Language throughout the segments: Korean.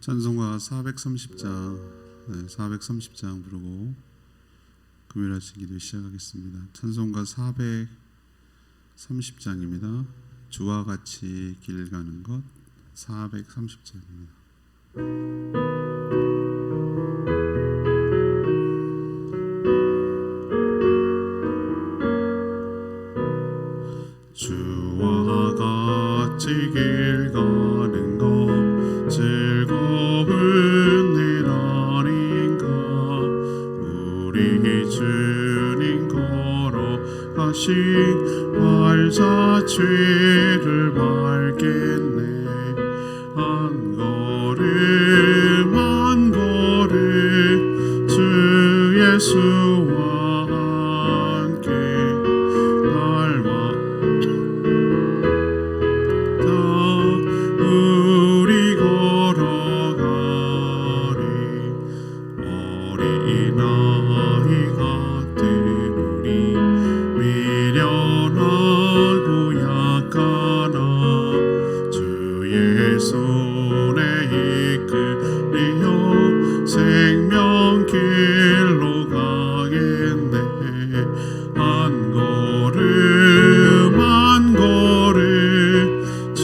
찬송가 430장 430장 부르고 금요일 아침 기도 시작하겠습니다. 찬송가 430장입니다. 주와 같이 길 가는 것 430장입니다. 주와 같이 길 가는 것 즐거운 일 아닌가. 우리 주님 걸어가신 발자취를 밟겠네. 한 걸음 한 걸음 주 예수와 함께 닮아 우리 걸어가리. 어린아이 같은 우리 미련하고 약하나 주의 손에 이끌리어 생명길로 가겠네. 한 걸음 한 걸음 주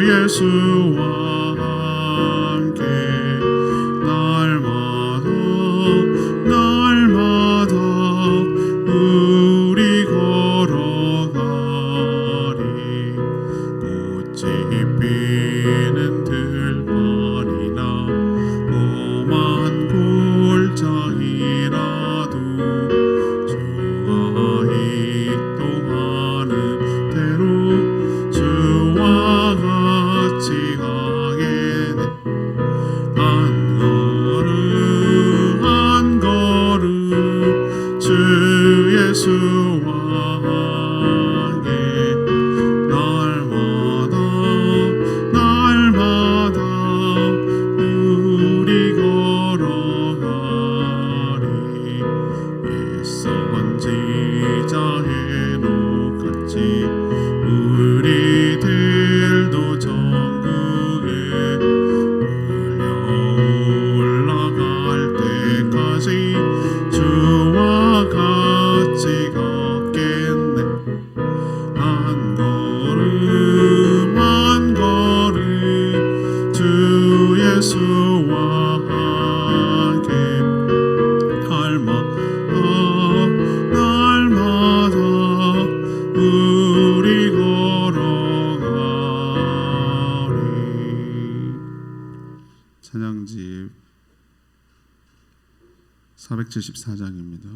예수와 함께 날마다 날마다 우리 걸어가리. 꽃이 피는 들판이나 험한 골짜기라도 주가 인도하는 대로 주와 같이 가겠네. 한 걸음 한 걸음 주 예수와 함께 날마다 날마다 우리 걸어가리. 일선 지자의 녹같이 우리들도 천국에 울려 올라갈 때까지 주와 같이 걷겠네. 한 걸음 한 걸음 주 예수와 함께 날마다 날마다 우리 걸어가리. 찬양집 474장입니다.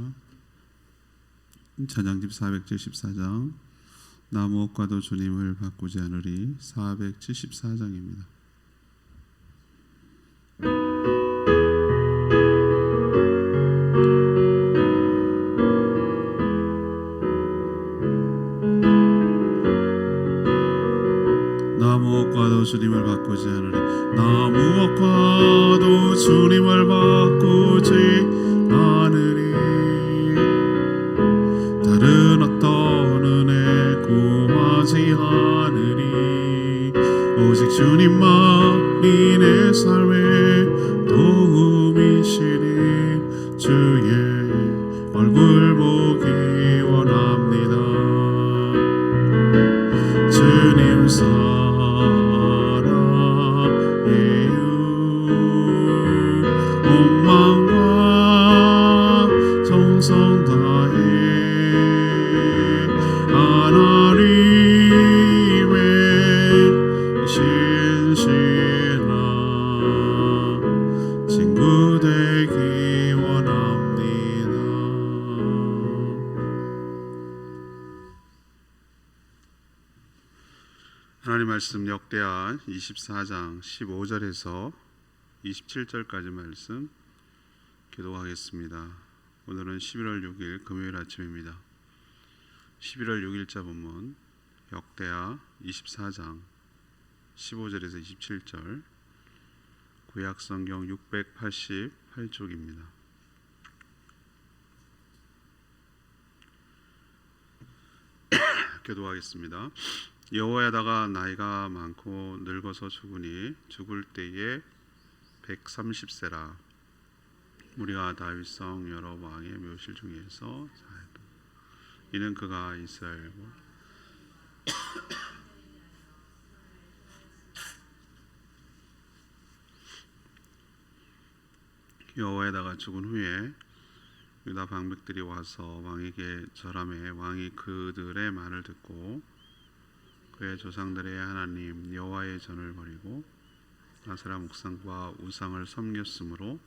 찬양집 474장 나 무엇과도 주님을 바꾸지 않으리 474장입니다. 나 무엇과도 주님을 바꾸지 않으리. 나 무엇과도 주님을 바꾸지 않으리. 다른 어떤 은혜 구하지 않으리. 오직 주님만이 내 삶의 도움이시니 주의 얼굴 보기 원합니다. 주님 사랑해요. 온 마음과 정성 다해 하나님의 신실한 친구 되기 원합니다. 하나님 말씀 역대하 24장 15절에서 27절까지 말씀 기도하겠습니다. 오늘은 11월 6일 금요일 아침입니다. 11월 6일자 본문 역대하 24장 15절에서 27절 구약성경 688쪽입니다. 기도하겠습니다. 여호와야다가 나이가 많고 늙어서 죽으니 죽을 때에 130세라. 우리가 다윗성 여러 왕의 묘실 중에서 자였다. 이는 그가 이스라엘과 여호와에다가 죽은 후에 유다 방백들이 와서 왕에게 절하매 왕이 그들의 말을 듣고 그의 조상들의 하나님 여호와의 전을 버리고 아세라 목상과 우상을 섬겼으므로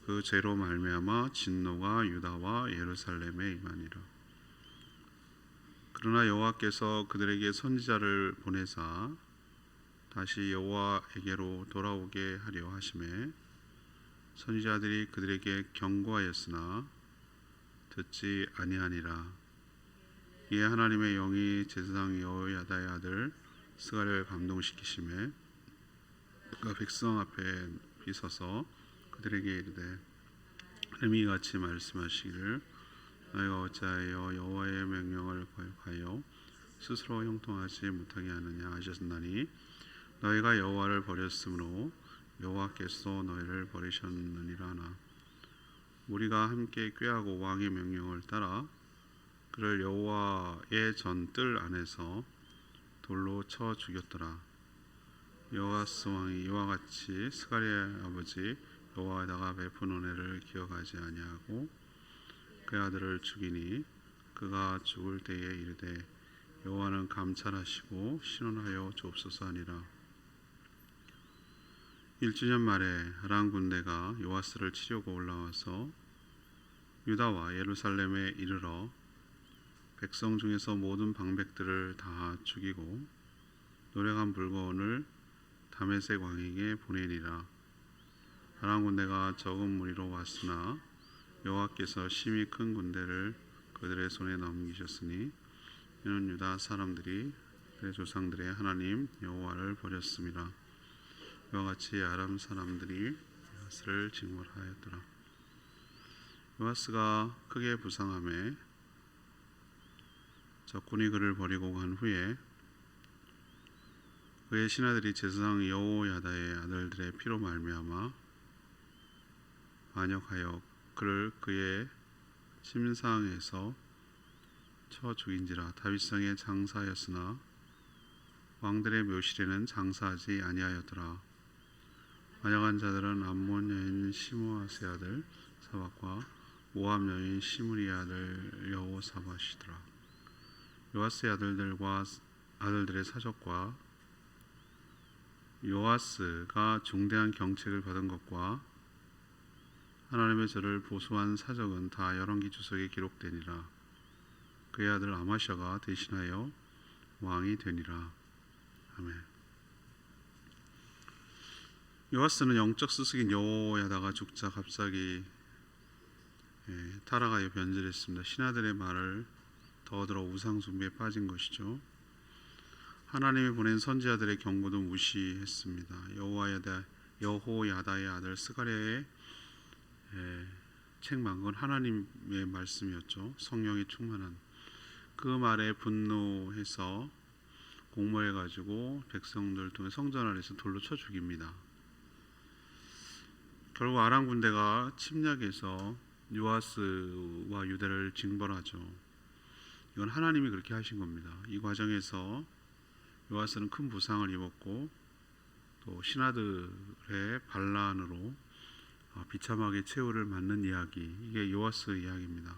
그 죄로 말미암아 진노가 유다와 예루살렘에 임하니라. 그러나 여호와께서 그들에게 선지자를 보내사 다시 여호와에게로 돌아오게 하려 하심에 선지자들이 그들에게 경고하였으나 듣지 아니하니라. 이에 하나님의 영이 제사장 여호야다의 아들 스가랴를 감동시키심에 그가 백성 앞에 비서서 그들에게 이르되 하나님이 같이 말씀하시기를 너희가 어찌하여 여호와의 명령을 거역하여 스스로 형통하지 못하게 하느냐 하셨나니 너희가 여호와를 버렸으므로 여호와께서 너희를 버리셨느니라 하나. 우리가 함께 꾀하고 왕의 명령을 따라 그를 여호와의 전뜰 안에서 돌로 쳐 죽였더라. 여호아스 왕이 이와 같이 스가랴의 아버지 여호와에다가 베푼 은혜를 기억하지 아니하고 그의 아들을 죽이니 그가 죽을 때에 이르되 여호와는 감찰하시고 신원하여 주옵소서 하니라. 1주년 말에 아람 군대가 요아스를 치려고 올라와서 유다와 예루살렘에 이르러 백성 중에서 모든 방백들을 다 죽이고 노래간 물건을 다메섹 왕에게 보내니라. 아람 군대가 적은 무리로 왔으나 여호와께서 심히 큰 군대를 그들의 손에 넘기셨으니 이는 유다 사람들이 그의 조상들의 하나님 여호와를 버렸음이라. 이와 같이 아람 사람들이 요아스를 징벌하였더라. 요아스가 크게 부상함에 적군이 그를 버리고 간 후에 그의 신하들이 제사장 여호야다의 아들들의 피로 말미암아 반역하여 그를 그의 침상에서 쳐 죽인지라. 다윗성에 장사하였으나 왕들의 묘실에는 장사하지 아니하였더라. 반역한 자들은 암몬 여인 시므아스의 아들 사박과 모압 여인 시므리의 아들 여호사밧이더라. 요아스의 아들들과 아들들의 사적과 요아스가 중대한 경책을 받은 것과 하나님의 저를 보수한 사적은 다 열왕기 주석에 기록되니라. 그의 아들 아마샤가 대신하여 왕이 되니라. 아멘. 요아스는 영적 스승인 여호야다가 죽자 갑자기 타락하여 변절했습니다. 신하들의 말을 더 들어 우상 숭배에 빠진 것이죠. 하나님이 보낸 선지자들의 경고도 무시했습니다. 여호야다의 아들 스가랴의 책망 건 하나님의 말씀이었죠. 성령이 충만한 그 말에 분노해서 공모해가지고 백성들 통해 성전 안에서 돌로 쳐 죽입니다. 결국 아람 군대가 침략해서 요아스와 유다를 징벌하죠. 이건 하나님이 그렇게 하신 겁니다. 이 과정에서 요아스는 큰 부상을 입었고 또 신하들의 반란으로 비참하게 최후를 맞는 이야기, 이게 요아스 이야기입니다.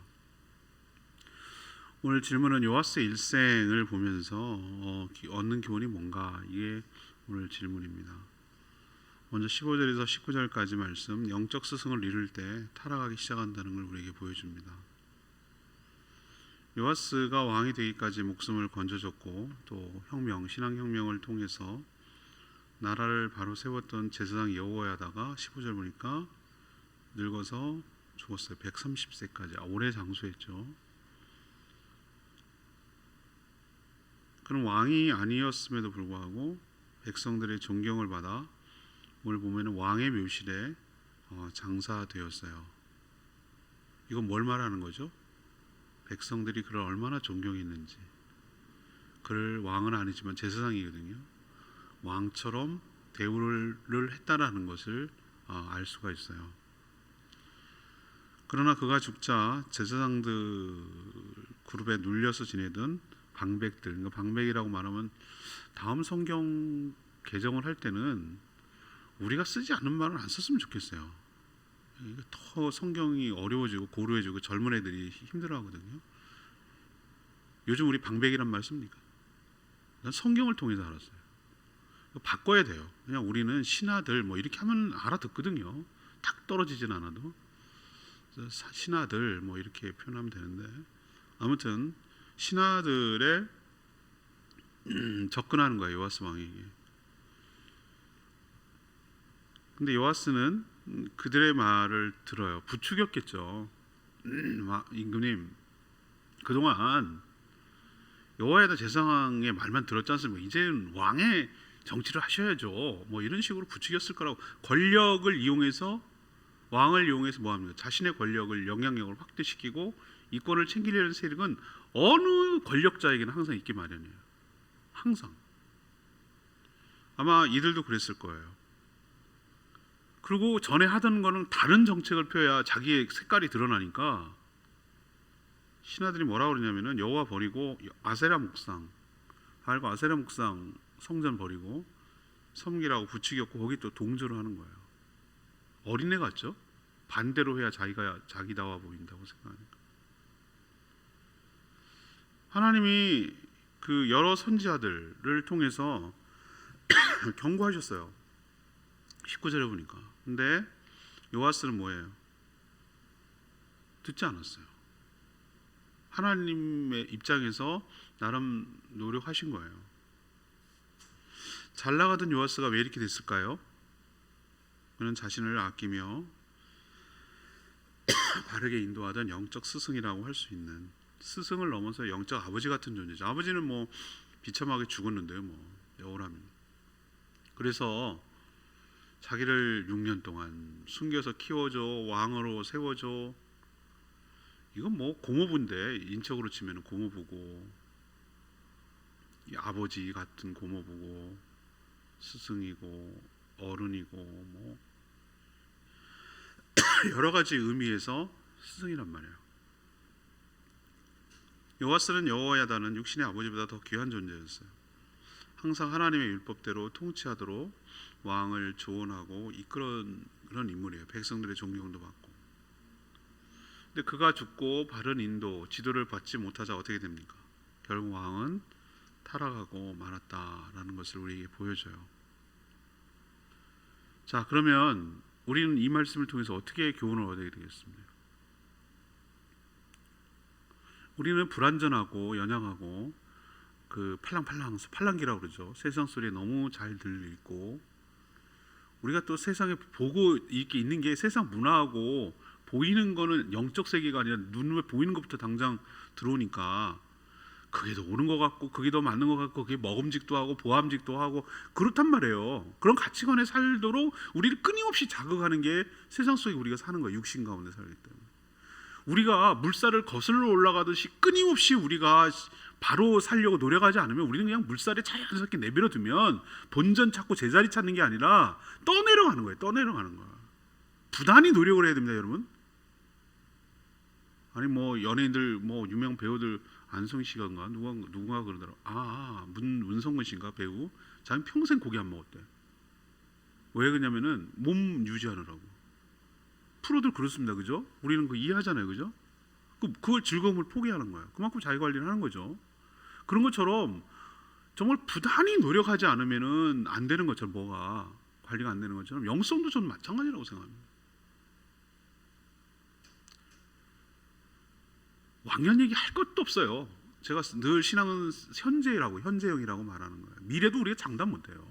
오늘 질문은 요아스 일생을 보면서 얻는 교훈이 뭔가, 이게 오늘 질문입니다. 먼저 15절에서 19절까지 말씀, 영적 스승을 잃을 때 타락하기 시작한다는 걸 우리에게 보여줍니다. 요아스가 왕이 되기까지 목숨을 건져줬고 또 신앙혁명을 통해서 나라를 바로 세웠던 제사장 여호야다가 15절 보니까 늙어서 죽었어요. 130세까지 오래 장수했죠. 그런 왕이 아니었음에도 불구하고 백성들의 존경을 받아 오늘 보면 왕의 묘실에 장사되었어요. 이건 뭘 말하는 거죠? 백성들이 그를 얼마나 존경했는지. 그를 왕은 아니지만 제사장이거든요. 왕처럼 대우를 했다라는 것을 알 수가 있어요. 그러나 그가 죽자 제사장들 그룹에 눌려서 지내던 방백들, 그러니까 방백이라고 말하면 다음 성경 개정을 할 때는 우리가 쓰지 않는 말은 안 썼으면 좋겠어요. 더 성경이 어려워지고 고루해지고 젊은 애들이 힘들어하거든요. 요즘 우리 방백이란 말 씁니까? 난 성경을 통해서 알았어요. 바꿔야 돼요. 그냥 우리는 신하들 뭐 이렇게 하면 알아듣거든요. 탁 떨어지진 않아도 신하들 뭐 이렇게 표현하면 되는데, 아무튼 신하들의 접근하는 거예요, 요아스 왕에게. 근데 요아스는 그들의 말을 들어요. 부추겼겠죠. 임금님, 그동안 여호와의 제사장의 말만 들었지 않습니까? 이제는 왕의 정치를 하셔야죠. 뭐 이런 식으로 부추겼을 거라고. 권력을 이용해서, 왕을 이용해서 뭐 합니까? 자신의 권력을, 영향력을 확대시키고 이권을 챙기려는 세력은 어느 권력자에게는 항상 있기 마련이에요. 항상. 아마 이들도 그랬을 거예요. 그리고 전에 하던 거는 다른 정책을 펴야 자기의 색깔이 드러나니까 신하들이 뭐라고 그러냐면은 여호와 버리고 아세라 목상, 알고 아세라 목상 성전 버리고 섬기라고 부추겼고, 거기 또 동조를 하는 거예요. 어린애 같죠? 반대로 해야 자기다워 보인다고 생각하니까. 하나님이 그 여러 선지자들을 통해서 경고하셨어요. 19절에 보니까. 근데 요아스는 뭐예요? 듣지 않았어요. 하나님의 입장에서 나름 노력하신 거예요. 잘 나가던 요아스가 왜 이렇게 됐을까요? 그는 자신을 아끼며 바르게 인도하던 영적 스승이라고 할 수 있는, 스승을 넘어서 영적 아버지 같은 존재죠. 아버지는 뭐 비참하게 죽었는데요, 뭐 여호람이. 그래서 자기를 6년 동안 숨겨서 키워줘, 왕으로 세워줘. 이건 뭐 고모부인데, 인척으로 치면 고모부고, 아버지 같은 고모부고, 스승이고, 어른이고, 뭐 여러 가지 의미에서 스승이란 말이에요. 요아스는 여호야다는 육신의 아버지보다 더 귀한 존재였어요. 항상 하나님의 율법대로 통치하도록 왕을 조언하고 이끄는 그런 인물이에요. 백성들의 존경도 받고. 근데 그가 죽고 바른 인도, 지도를 받지 못하자 어떻게 됩니까? 결국 왕은 타락하고 말았다라는 것을 우리에게 보여줘요. 자, 그러면 우리는 이 말씀을 통해서 어떻게 교훈을 얻어야 되겠습니까? 우리는 불완전하고 연약하고 그 팔랑기라고 그러죠. 세상 소리에 너무 잘 들리고, 우리가 또 세상에 보고 이렇게 있는 게 세상 문화하고 보이는 거는 영적 세계가 아니라 눈에 보이는 것부터 당장 들어오니까 그게 더 옳은 것 같고, 그게 더 맞는 것 같고, 그게 먹음직도 하고 보암직도 하고 그렇단 말이에요. 그런 가치관에 살도록 우리를 끊임없이 자극하는 게 세상 속에 우리가 사는 거예요. 육신 가운데 살기 때문에. 우리가 물살을 거슬러 올라가듯이 끊임없이 우리가 바로 살려고 노력하지 않으면 우리는 그냥 물살에 자연스럽게 내버려 두면 본전 찾고 제자리 찾는 게 아니라 떠내려가는 거예요. 떠내려가는 거예요. 부단히 노력을 해야 됩니다, 여러분. 아니 뭐 연예인들, 뭐 유명 배우들, 안성희 씨가인가 누가 그러더라고. 문성근 씨인가, 배우. 자기 평생 고기 안 먹었대. 왜 그러냐면은 몸 유지하느라고. 프로들 그렇습니다, 그죠? 우리는 그 이해하잖아요, 그죠? 그걸 즐거움을 포기하는 거예요. 그만큼 자기 관리를 하는 거죠. 그런 것처럼 정말 부단히 노력하지 않으면은 안 되는 것처럼, 뭐가 관리가 안 되는 것처럼 영성도 저는 마찬가지라고 생각합니다. 왕년 얘기 할 것도 없어요. 제가 늘 신앙은 현재형이라고 말하는 거예요. 미래도 우리가 장담 못해요.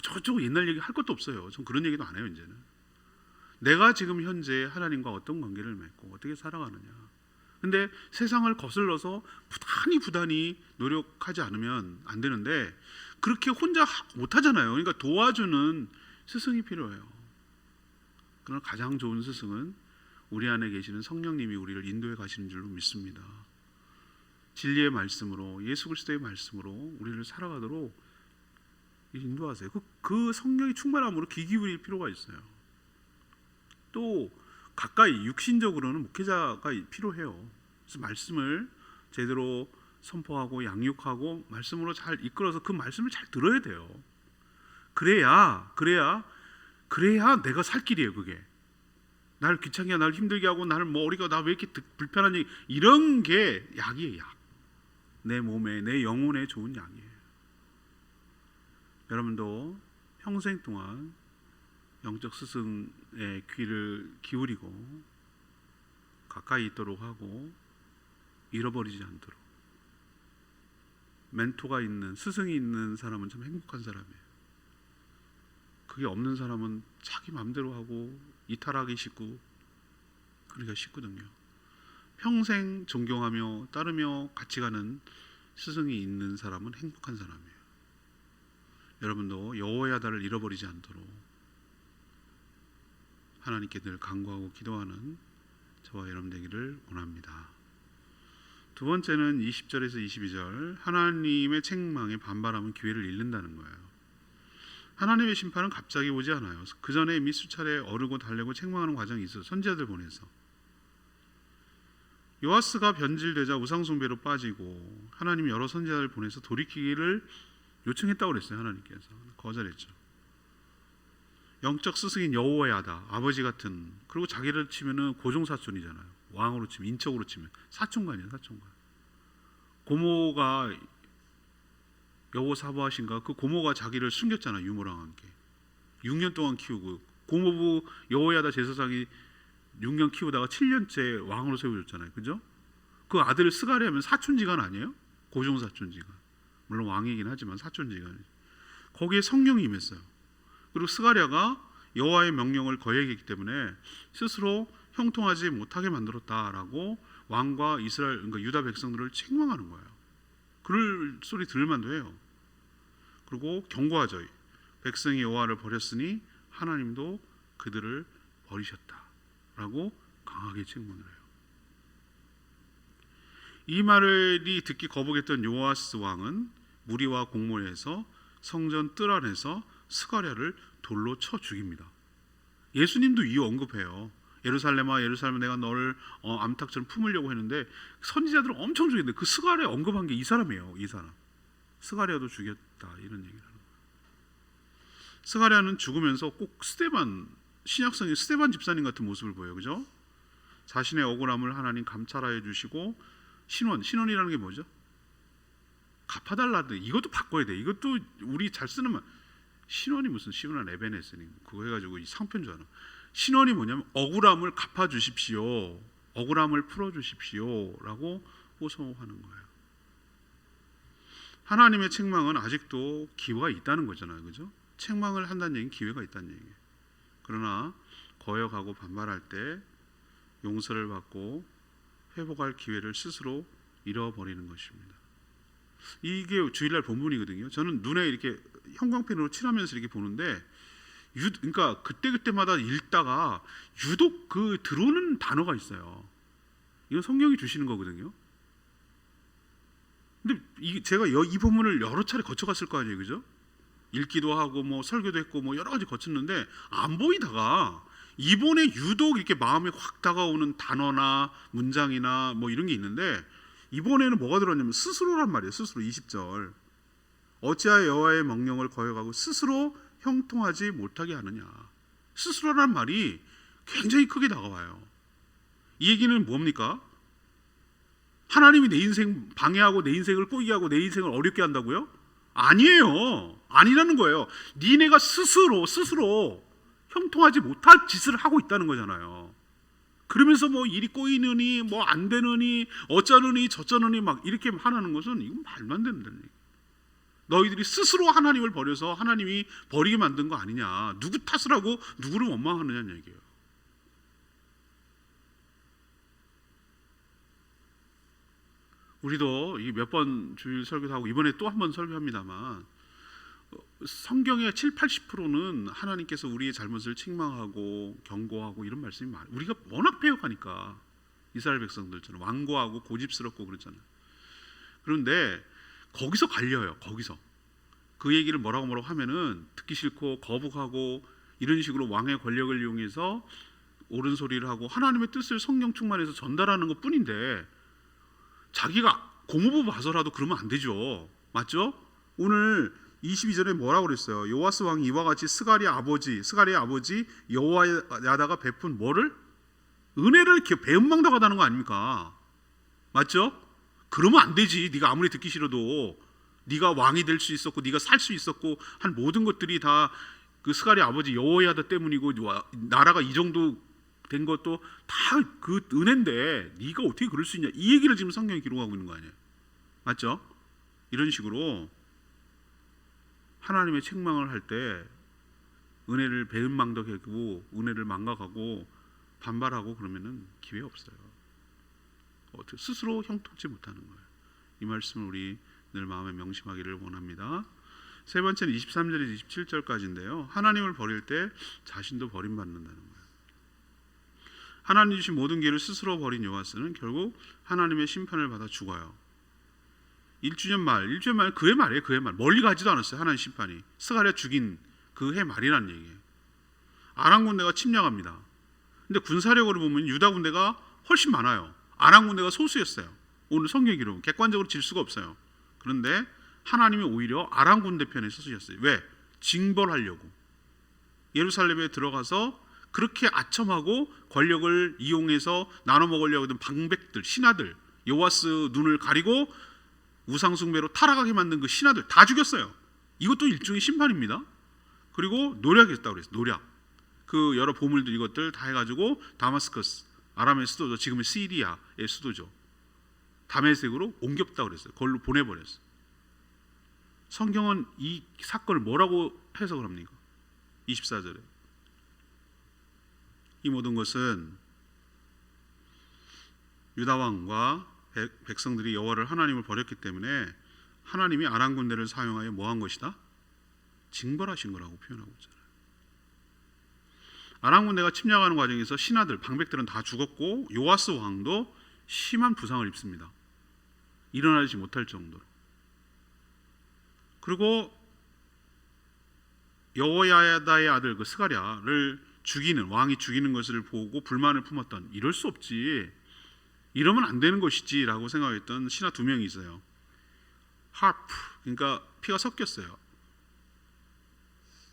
저쪽 옛날 얘기 할 것도 없어요. 전 그런 얘기도 안 해요. 이제는 내가 지금 현재 하나님과 어떤 관계를 맺고 어떻게 살아가느냐. 근데 세상을 거슬러서 부단히 노력하지 않으면 안 되는데, 그렇게 혼자 못하잖아요. 그러니까 도와주는 스승이 필요해요. 그러나 가장 좋은 스승은 우리 안에 계시는 성령님이 우리를 인도해 가시는 줄로 믿습니다. 진리의 말씀으로, 예수 그리스도의 말씀으로 우리를 살아가도록 인도하세요. 그 성령이 충만함으로 귀 기울일 필요가 있어요. 또 가까이 육신적으로는 목회자가 필요해요. 그래서 말씀을 제대로 선포하고 양육하고 말씀으로 잘 이끌어서 그 말씀을 잘 들어야 돼요. 그래야 내가 살 길이에요. 그게 나를 귀찮게 하고 나를 힘들게 하고 나를 머리가 나 왜 이렇게 불편한 얘기, 이런 게 약이에요. 약. 내 몸에 내 영혼에 좋은 약이에요. 여러분도 평생 동안 영적 스승의 귀를 기울이고 가까이 있도록 하고 잃어버리지 않도록. 멘토가 있는, 스승이 있는 사람은 참 행복한 사람이에요. 그게 없는 사람은 자기 마음대로 하고 이탈하기 쉽고 그러기가 쉽거든요. 평생 존경하며 따르며 같이 가는 스승이 있는 사람은 행복한 사람이에요. 여러분도 여호야다를 잃어버리지 않도록 하나님께 늘 간구하고 기도하는 저와 여러분 되기를 원합니다. 두 번째는 20절에서 22절, 하나님의 책망에 반발하면 기회를 잃는다는 거예요. 하나님의 심판은 갑자기 오지 않아요. 그 전에 이미 수차례 어르고 달래고 책망하는 과정이 있어요. 선지자들 보내서. 요아스가 변질되자 우상숭배로 빠지고 하나님이 여러 선지자를 보내서 돌이키기를 요청했다고 그랬어요. 하나님께서 거절했죠. 영적 스승인 여호야다, 아버지 같은, 그리고 자기를 치면은 고종사촌이잖아요. 왕으로 치면, 인척으로 치면 사촌간이에요. 사촌간. 고모가 여호사바신가, 그 고모가 자기를 숨겼잖아요. 유모랑 함께 6년 동안 키우고, 고모부 여호야다 제사장이 6년 키우다가 7년째 왕으로 세워줬잖아요. 그죠? 그 아들을 스가랴하면 사촌지간 아니에요? 고종사촌지간. 물론 왕이긴 하지만 사촌지간. 거기에 성령이 임했어요. 그리고 스가랴가 여호와의 명령을 거역했기 때문에 스스로 형통하지 못하게 만들었다라고 왕과 이스라엘, 그러니까 유다 백성들을 책망하는 거예요. 그럴 소리 들을 만도 해요. 그리고 경고하죠. 백성이 여호와를 버렸으니 하나님도 그들을 버리셨다라고 강하게 책망을 해요. 이 말을 듣기 거북했던 요아스 왕은 무리와 공모해서 성전 뜰 안에서 스가랴를 돌로 쳐 죽입니다. 예수님도 이 언급해요. 예루살렘아 예루살렘, 내가 너를 암탉처럼 품으려고 했는데 선지자들은 엄청 죽였는데 그 스가랴 언급한 게 이 사람이에요. 이 사람. 스가랴도 죽였다, 이런 얘기를 하는 거예요. 스가랴는 죽으면서 꼭 스데반, 신약성의 스데반 집사님 같은 모습을 보여요. 그죠? 자신의 억울함을 하나님 감찰하여 주시고 신원이라는 게 뭐죠? 갚아달라는데 이것도 바꿔야 돼. 이것도 우리 잘 쓰는 말. 신원이 무슨 시온한 에베네스니 그거 해가지고 이 상편 줄 알아. 신원이 뭐냐면 억울함을 갚아주십시오, 억울함을 풀어주십시오라고 호소하는 거예요. 하나님의 책망은 아직도 기회가 있다는 거잖아요. 그죠? 책망을 한다는 얘기는 기회가 있다는 얘기예요. 그러나 거역하고 반발할 때 용서를 받고 회복할 기회를 스스로 잃어버리는 것입니다. 이게 주일날 본문이거든요. 저는 눈에 이렇게 형광펜으로 칠하면서 이렇게 보는데, 그러니까 그때마다 읽다가 유독 그 들어오는 단어가 있어요. 이건 성령이 주시는 거거든요. 근데 제가 이 본문을 여러 차례 거쳐갔을 거 아니에요, 그죠? 읽기도 하고 뭐 설교도 했고 뭐 여러 가지 거쳤는데 안 보이다가 이번에 유독 이렇게 마음에 확 다가오는 단어나 문장이나 뭐 이런 게 있는데, 이번에는 뭐가 들었냐면 스스로란 말이에요. 스스로. 20절. 어찌하여 여호와의 명령을 거역하고 스스로 형통하지 못하게 하느냐. 스스로란 말이 굉장히 크게 다가와요. 이 얘기는 뭡니까? 하나님이 내 인생 방해하고 내 인생을 꼬이게 하고 내 인생을 어렵게 한다고요? 아니에요. 아니라는 거예요. 니네가 스스로 형통하지 못할 짓을 하고 있다는 거잖아요. 그러면서 뭐 일이 꼬이느니 뭐 안 되느니 어쩌느니 저쩌느니 막 이렇게 하는 것은 이건 말도 안 되는 얘기. 너희들이 스스로 하나님을 버려서 하나님이 버리게 만든 거 아니냐. 누구 탓을 하고 누구를 원망하느냐는 얘기예요. 우리도 몇 번 주일 설교도 하고 이번에 또 한 번 설교합니다만, 성경의 70-80%는 하나님께서 우리의 잘못을 책망하고 경고하고 이런 말씀이 많아요. 우리가 워낙 패역하니까 이스라엘 백성들처럼 완고하고 고집스럽고 그렇잖아요. 그런데 거기서 갈려요. 거기서 그 얘기를 뭐라고 하면은 듣기 싫고 거부하고 이런 식으로 왕의 권력을 이용해서 옳은 소리를 하고 하나님의 뜻을 성령 충만해서 전달하는 것 뿐인데 자기가 고모부 봐서라도 그러면 안 되죠. 맞죠? 오늘 22절에 뭐라고 그랬어요? 요아스 왕이 이와 같이 스가랴의 아버지 여호야다가 베푼 뭐를? 은혜를 이렇게 배은망덕하다는 거 아닙니까? 맞죠? 그러면 안 되지. 네가 아무리 듣기 싫어도 네가 왕이 될 수 있었고 네가 살 수 있었고 한 모든 것들이 다 그 스가랴 아버지 여호야다 때문이고 나라가 이 정도 된 것도 다 그 은혜인데 네가 어떻게 그럴 수 있냐, 이 얘기를 지금 성경에 기록하고 있는 거 아니에요. 맞죠? 이런 식으로 하나님의 책망을 할 때 은혜를 배은망덕하고 은혜를 망각하고 반발하고 그러면은 기회 없어요. 스스로 형통치 못하는 거예요. 이 말씀을 우리 늘 마음에 명심하기를 원합니다. 세 번째는 23절에서 27절까지인데요. 하나님을 버릴 때 자신도 버림받는다는 거예요. 하나님 주신 모든 기회를 스스로 버린 요아스는 결국 하나님의 심판을 받아 죽어요. 1주년 말 그해 말이에요. 그해 말 멀리 가지도 않았어요. 하나님 심판이 스가랴 죽인 그 해 말이라는 얘기예요. 아람 군대가 침략합니다. 근데 군사력으로 보면 유다 군대가 훨씬 많아요. 아람 군대가 소수였어요. 오늘 성경 기록은 객관적으로 질 수가 없어요. 그런데 하나님이 오히려 아람 군대 편에 서주셨어요. 왜? 징벌하려고. 예루살렘에 들어가서 그렇게 아첨하고 권력을 이용해서 나눠 먹으려고 하던 방백들, 신하들, 요아스 눈을 가리고 우상숭배로 타락하게 만든 그 신하들 다 죽였어요. 이것도 일종의 심판입니다. 그리고 노략했다고 그랬어요. 노략. 그 여러 보물들 이것들 다 해가지고 다마스커스, 아람의 수도죠. 지금의 시리아의 수도죠. 다메섹으로 옮겼다고 그랬어요. 그걸로 보내버렸어요. 성경은 이 사건을 뭐라고 해석을 합니까? 24절에 이 모든 것은 유다 왕과 백성들이 여호와를 하나님을 버렸기 때문에 하나님이 아람 군대를 사용하여 뭐한 것이다? 징벌하신 거라고 표현하고 있잖아요. 아람 군대가 침략하는 과정에서 신하들, 방백들은 다 죽었고 요아스 왕도 심한 부상을 입습니다. 일어나지 못할 정도로. 그리고 여호야다의 아들 그 스가랴를 왕이 죽이는 것을 보고 불만을 품었던, 이럴 수 없지, 이러면 안 되는 것이지 라고 생각했던 신하 2명이 있어요. 하프, 그러니까 피가 섞였어요.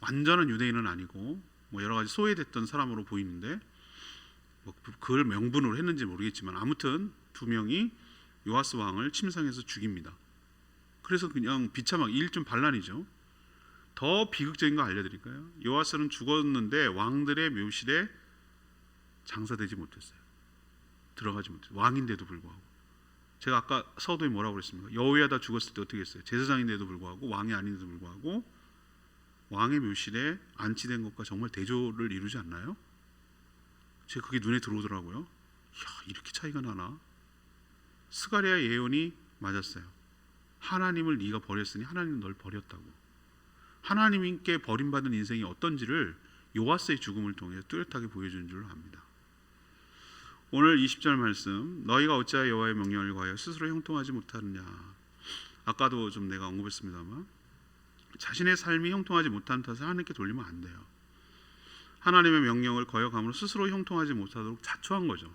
완전한 유대인은 아니고 뭐 여러 가지 소외됐던 사람으로 보이는데 뭐 그걸 명분으로 했는지 모르겠지만 아무튼 2명이 요아스 왕을 침상해서 죽입니다. 그래서 그냥 비참하게 일좀 반란이죠. 더 비극적인 거 알려드릴까요? 요아스는 죽었는데 왕들의 묘실에 장사되지 못했어요. 들어가지 못했어요. 왕인데도 불구하고. 제가 아까 서도에 뭐라고 그랬습니까? 여호야다 죽었을 때 어떻게 했어요? 제사장인데도 불구하고, 왕이 아닌데도 불구하고 왕의 묘실에 안치된 것과 정말 대조를 이루지 않나요? 제가 그게 눈에 들어오더라고요. 이야, 이렇게 차이가 나나? 스가랴의 예언이 맞았어요. 하나님을 네가 버렸으니 하나님은 널 버렸다고. 하나님께 버림받은 인생이 어떤지를 요아스의 죽음을 통해 뚜렷하게 보여준 줄 압니다. 오늘 20절 말씀, 너희가 어찌하여 여호와의 명령을 구하여 스스로 형통하지 못하느냐. 아까도 좀 내가 언급했습니다만 자신의 삶이 형통하지 못한 탓을 하나님께 돌리면 안 돼요. 하나님의 명령을 거역함으로 스스로 형통하지 못하도록 자초한 거죠.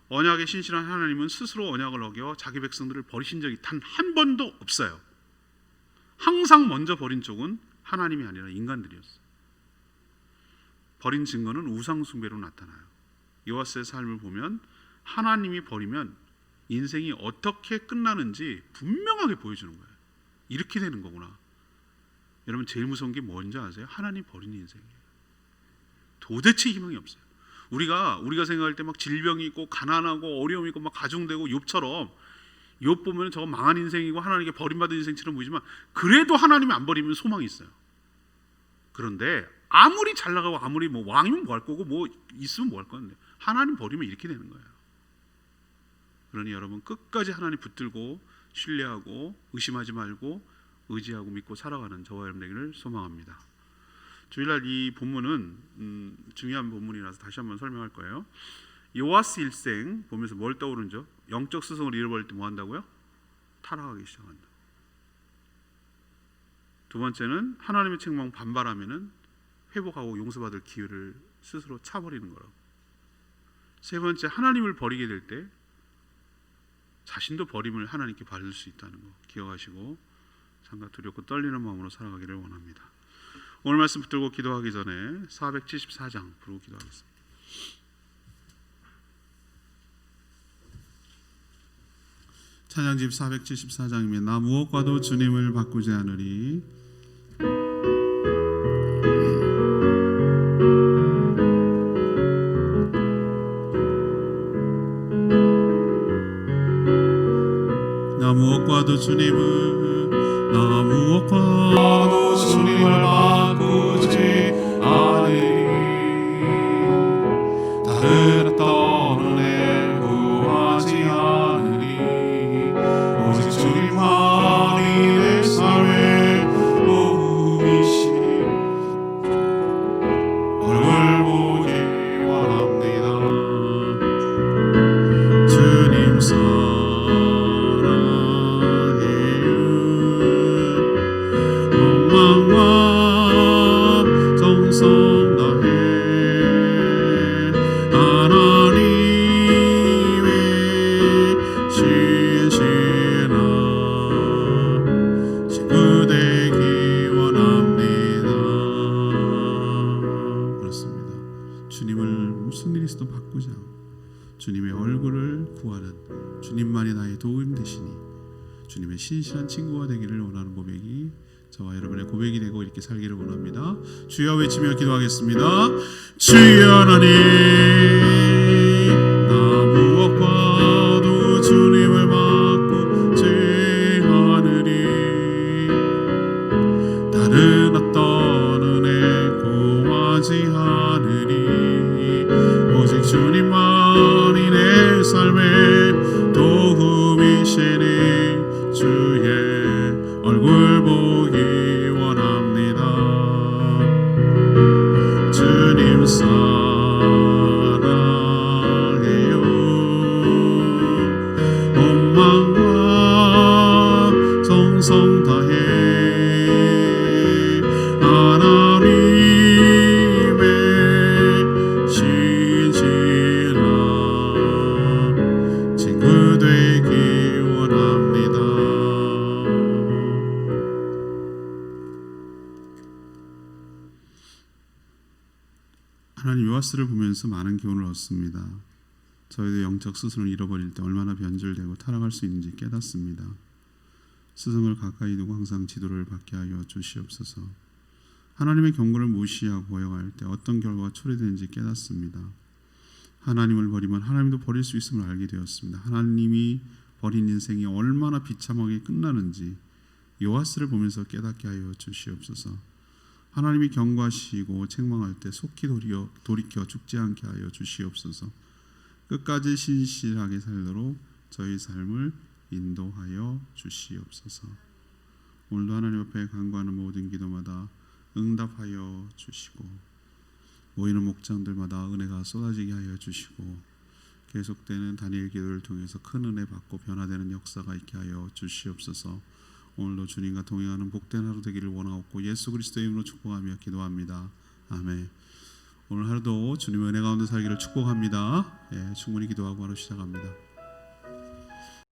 언약의 신실한 하나님은 스스로 언약을 어겨 자기 백성들을 버리신 적이 단 한 번도 없어요. 항상 먼저 버린 쪽은 하나님이 아니라 인간들이었어요. 버린 증거는 우상 숭배로 나타나요. 요아스의 삶을 보면 하나님이 버리면 인생이 어떻게 끝나는지 분명하게 보여주는 거예요. 이렇게 되는 거구나. 여러분 제일 무서운 게 뭔지 아세요? 하나님 버린 인생이에요. 도대체 희망이 없어요. 우리가 생각할 때 막 질병이 있고 가난하고 어려움이 있고 막 가중되고 욥처럼 욥 보면 저거 망한 인생이고 하나님께 버림받은 인생처럼 보이지만 그래도 하나님이 안 버리면 소망이 있어요. 그런데 아무리 잘 나가고 아무리 뭐 왕이면 뭐 할 거고 뭐 있으면 뭐 할 건데 하나님 버리면 이렇게 되는 거예요. 그러니 여러분 끝까지 하나님 붙들고 신뢰하고 의심하지 말고 의지하고 믿고 살아가는 저와 여러분 되기를 소망합니다. 주일날 이 본문은 중요한 본문이라서 다시 한번 설명할 거예요. 요아스 일생 보면서 뭘 떠오르죠? 영적 스승을 잃어버릴 때 뭐 한다고요? 타락하기 시작한다. 두 번째는 하나님의 책망 반발하면은 회복하고 용서받을 기회를 스스로 차버리는 거라고. 세 번째, 하나님을 버리게 될 때 자신도 버림을 하나님께 받을 수 있다는 거 기억하시고 장가 두렵고 떨리는 마음으로 살아가기를 원합니다. 오늘 말씀 붙들고 기도하기 전에 474장 부르고 기도하겠습니다. 찬양집 474장이면 나 무엇과도 주님을 바꾸지 않으리. 나 무엇과도 주님을 바꾸지 않으리. 다른 어떤 은혜 구하지 않으리. 오직 주님만이 내 삶의 도움이시니 얼굴 보기 원합니다. 주님 주님의 얼굴을 구하는 주님만이 나의 도움 되시니 주님의 신실한 친구가 되기를 원하는 고백이 저와 여러분의 고백이 되고 이렇게 살기를 원합니다. 주여 외치며 기도하겠습니다. 주여 하나님, 나 무엇과도 주님을 바꾸지 않으리. 다른 어떤 은혜 구하지 않으리. 오직 주님만이 내 삶의 도움이시니 주의 얼굴 보기 원합니다. 주님 사랑해요. 온 마음과 정성 다해 하나님의 신실한 친구 되기 원합니다. 하나님, 요하스를 보면서 많은 교훈을 얻습니다. 저희도 영적 스승을 잃어버릴 때 얼마나 변절되고 타락할 수 있는지 깨닫습니다. 스승을 가까이 두고 항상 지도를 받게 하여 주시옵소서. 하나님의 경고를 무시하고 거역할 때 어떤 결과가 초래되는지 깨닫습니다. 하나님을 버리면 하나님도 버릴 수 있음을 알게 되었습니다. 하나님이 버린 인생이 얼마나 비참하게 끝나는지 요하스를 보면서 깨닫게 하여 주시옵소서. 하나님이 경고하시고 책망할 때 속히 돌이켜 죽지 않게 하여 주시옵소서. 끝까지 신실하게 살도록 저희 삶을 인도하여 주시옵소서. 오늘도 하나님 앞에 간구하는 모든 기도마다 응답하여 주시고 모이는 목장들마다 은혜가 쏟아지게 하여 주시고 계속되는 다니엘 기도를 통해서 큰 은혜 받고 변화되는 역사가 있게 하여 주시옵소서. 오늘도 주님과 동행하는 복된 하루 되기를 원하옵고 예수 그리스도의 이름으로 축복하며 기도합니다. 아멘. 오늘 하루도 주님의 은혜 가운데 살기를 축복합니다. 충분히 기도하고 하루 시작합니다.